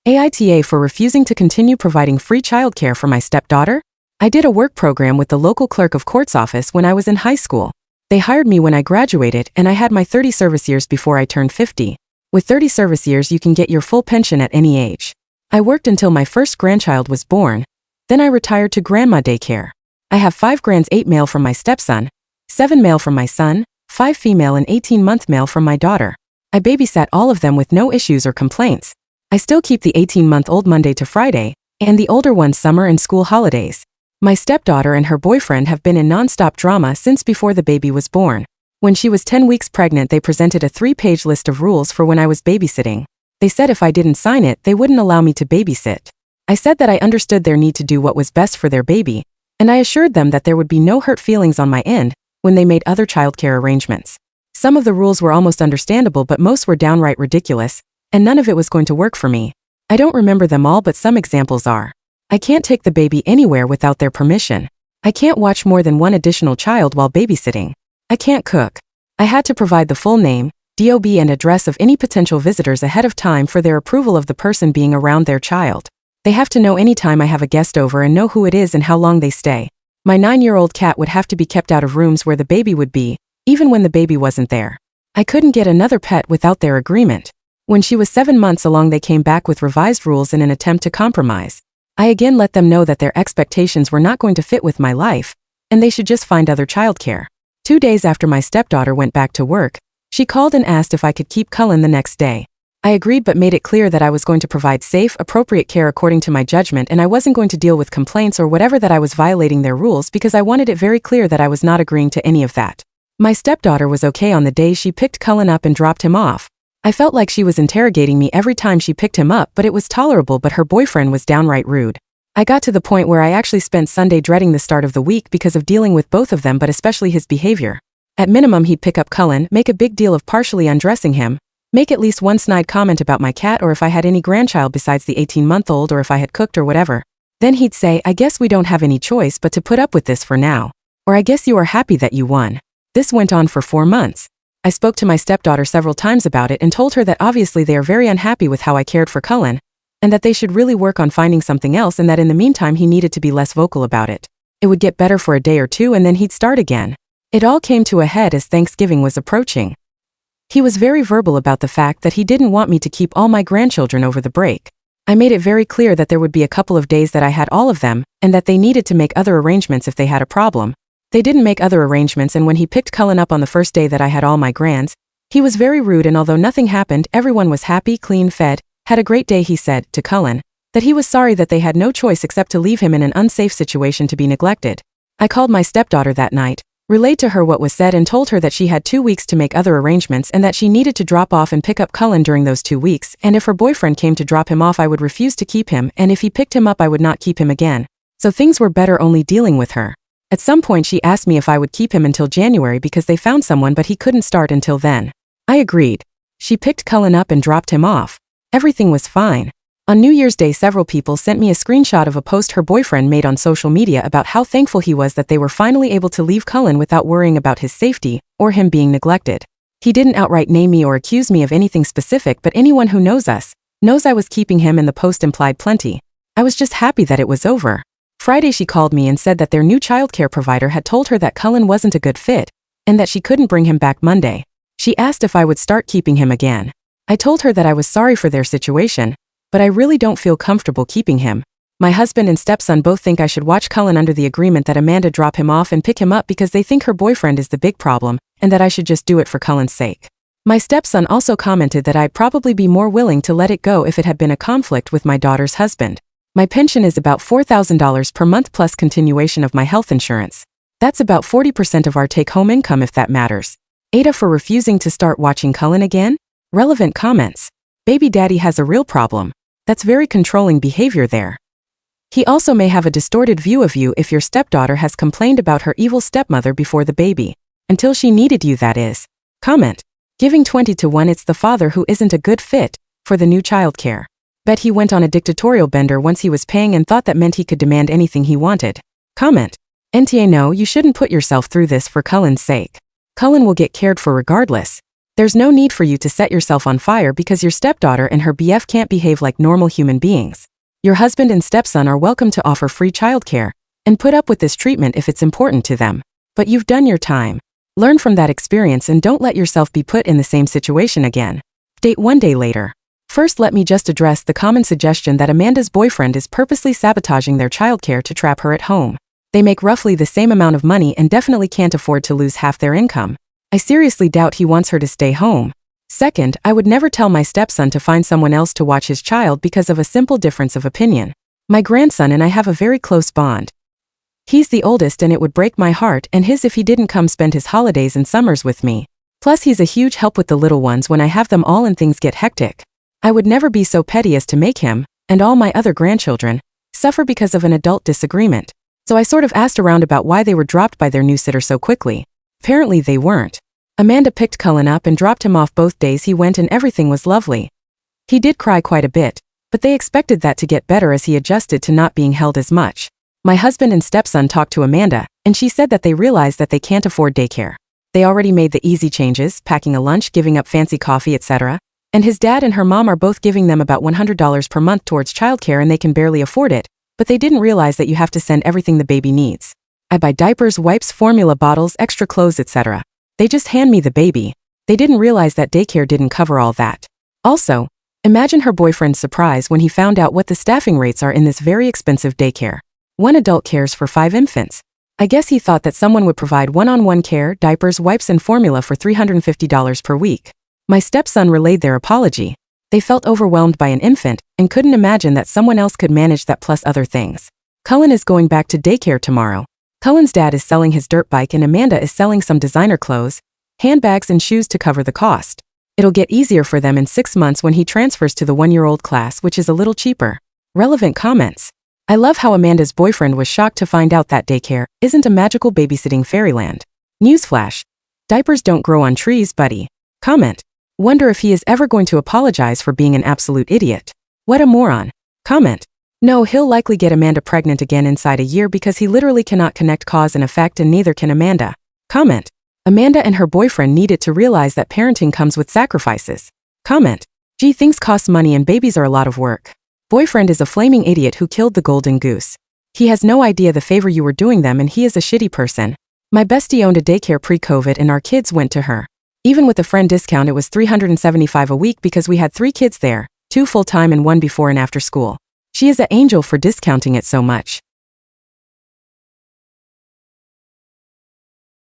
AITA for refusing to continue providing free childcare for my stepdaughter? I did a work program with the local clerk of court's office when I was in high school. They hired me when I graduated and I had my 30 service years before I turned 50. With 30 service years you can get your full pension at any age. I worked until my first grandchild was born. Then I retired to grandma daycare. I have 5 grands, 8 male from my stepson, 7 male from my son, 5 female and 18-month male from my daughter. I babysat all of them with no issues or complaints. I still keep the 18-month-old Monday to Friday, and the older ones summer and school holidays. My stepdaughter and her boyfriend have been in non-stop drama since before the baby was born. When she was 10 weeks pregnant they presented a 3-page list of rules for when I was babysitting. They said if I didn't sign it they wouldn't allow me to babysit. I said that I understood their need to do what was best for their baby, and I assured them that there would be no hurt feelings on my end when they made other childcare arrangements. Some of the rules were almost understandable but most were downright ridiculous, and none of it was going to work for me. I don't remember them all but some examples are: I can't take the baby anywhere without their permission. I can't watch more than one additional child while babysitting. I can't cook. I had to provide the full name, DOB and address of any potential visitors ahead of time for their approval of the person being around their child. They have to know anytime I have a guest over and know who it is and how long they stay. My 9-year-old cat would have to be kept out of rooms where the baby would be, even when the baby wasn't there. I couldn't get another pet without their agreement. When she was 7 months along they came back with revised rules in an attempt to compromise. I again let them know that their expectations were not going to fit with my life, and they should just find other childcare. 2 days after my stepdaughter went back to work, she called and asked if I could keep Cullen the next day. I agreed but made it clear that I was going to provide safe, appropriate care according to my judgment and I wasn't going to deal with complaints or whatever that I was violating their rules because I wanted it very clear that I was not agreeing to any of that. My stepdaughter was okay on the day she picked Cullen up and dropped him off. I felt like she was interrogating me every time she picked him up but it was tolerable but her boyfriend was downright rude. I got to the point where I actually spent Sunday dreading the start of the week because of dealing with both of them but especially his behavior. At minimum he'd pick up Cullen, make a big deal of partially undressing him, make at least one snide comment about my cat or if I had any grandchild besides the 18-month-old or if I had cooked or whatever. Then he'd say, I guess we don't have any choice but to put up with this for now. Or I guess you are happy that you won. This went on for 4 months. I spoke to my stepdaughter several times about it and told her that obviously they are very unhappy with how I cared for Cullen, and that they should really work on finding something else and that in the meantime he needed to be less vocal about it. It would get better for a day or two and then he'd start again. It all came to a head as Thanksgiving was approaching. He was very verbal about the fact that he didn't want me to keep all my grandchildren over the break. I made it very clear that there would be a couple of days that I had all of them, and that they needed to make other arrangements if they had a problem. They didn't make other arrangements and when he picked Cullen up on the first day that I had all my grands, he was very rude and although nothing happened, everyone was happy, clean, fed, had a great day. He said, to Cullen, that he was sorry that they had no choice except to leave him in an unsafe situation to be neglected. I called my stepdaughter that night, relayed to her what was said and told her that she had 2 weeks to make other arrangements and that she needed to drop off and pick up Cullen during those 2 weeks, and if her boyfriend came to drop him off I would refuse to keep him, and if he picked him up I would not keep him again. So things were better only dealing with her. At some point she asked me if I would keep him until January because they found someone but he couldn't start until then. I agreed. She picked Cullen up and dropped him off. Everything was fine. On New Year's Day several people sent me a screenshot of a post her boyfriend made on social media about how thankful he was that they were finally able to leave Cullen without worrying about his safety, or him being neglected. He didn't outright name me or accuse me of anything specific but anyone who knows us, knows I was keeping him and the post implied plenty. I was just happy that it was over. Friday she called me and said that their new childcare provider had told her that Cullen wasn't a good fit, and that she couldn't bring him back Monday. She asked if I would start keeping him again. I told her that I was sorry for their situation, but I really don't feel comfortable keeping him. My husband and stepson both think I should watch Cullen under the agreement that Amanda drop him off and pick him up because they think her boyfriend is the big problem, and that I should just do it for Cullen's sake. My stepson also commented that I'd probably be more willing to let it go if it had been a conflict with my daughter's husband. My pension is about $4,000 per month plus continuation of my health insurance. That's about 40% of our take-home income if that matters. AITA for refusing to start watching Cullen again? Relevant comments. Baby daddy has a real problem. That's very controlling behavior there. He also may have a distorted view of you if your stepdaughter has complained about her evil stepmother before the baby. Until she needed you, that is. Comment. Giving 20-1 it's the father who isn't a good fit for the new childcare. Bet he went on a dictatorial bender once he was paying and thought that meant he could demand anything he wanted. Comment. NTA no, you shouldn't put yourself through this for Cullen's sake. Cullen will get cared for regardless. There's no need for you to set yourself on fire because your stepdaughter and her BF can't behave like normal human beings. Your husband and stepson are welcome to offer free childcare and put up with this treatment if it's important to them. But you've done your time. Learn from that experience and don't let yourself be put in the same situation again. Date 1 day later. First, let me just address the common suggestion that Amanda's boyfriend is purposely sabotaging their childcare to trap her at home. They make roughly the same amount of money and definitely can't afford to lose half their income. I seriously doubt he wants her to stay home. Second, I would never tell my stepson to find someone else to watch his child because of a simple difference of opinion. My grandson and I have a very close bond. He's the oldest and it would break my heart and his if he didn't come spend his holidays and summers with me. Plus he's a huge help with the little ones when I have them all and things get hectic. I would never be so petty as to make him, and all my other grandchildren, suffer because of an adult disagreement. So I sort of asked around about why they were dropped by their new sitter so quickly. Apparently they weren't. Amanda picked Cullen up and dropped him off both days he went and everything was lovely. He did cry quite a bit, but they expected that to get better as he adjusted to not being held as much. My husband and stepson talked to Amanda, and she said that they realized that they can't afford daycare. They already made the easy changes, packing a lunch, giving up fancy coffee, etc. And his dad and her mom are both giving them about $100 per month towards childcare and they can barely afford it, but they didn't realize that you have to send everything the baby needs. I buy diapers, wipes, formula bottles, extra clothes, etc. They just hand me the baby. They didn't realize that daycare didn't cover all that. Also, imagine her boyfriend's surprise when he found out what the staffing rates are in this very expensive daycare. One adult cares for 5 infants. I guess he thought that someone would provide one-on-one care, diapers, wipes, and formula for $350 per week. My stepson relayed their apology. They felt overwhelmed by an infant and couldn't imagine that someone else could manage that plus other things. Cullen is going back to daycare tomorrow. Cullen's dad is selling his dirt bike and Amanda is selling some designer clothes, handbags, and shoes to cover the cost. It'll get easier for them in 6 months when he transfers to the 1-year-old class, which is a little cheaper. Relevant comments. I love how Amanda's boyfriend was shocked to find out that daycare isn't a magical babysitting fairyland. Newsflash. Diapers don't grow on trees, buddy. Comment. Wonder if he is ever going to apologize for being an absolute idiot. What a moron. Comment. No, he'll likely get Amanda pregnant again inside a year because he literally cannot connect cause and effect and neither can Amanda. Comment. Amanda and her boyfriend needed to realize that parenting comes with sacrifices. Comment. Gee, things cost money and babies are a lot of work. Boyfriend is a flaming idiot who killed the golden goose. He has no idea the favor you were doing them and he is a shitty person. My bestie owned a daycare pre-COVID and our kids went to her. Even with the friend discount it was $375 a week because we had 3 kids there, 2 full-time and 1 before and after school. She is an angel for discounting it so much.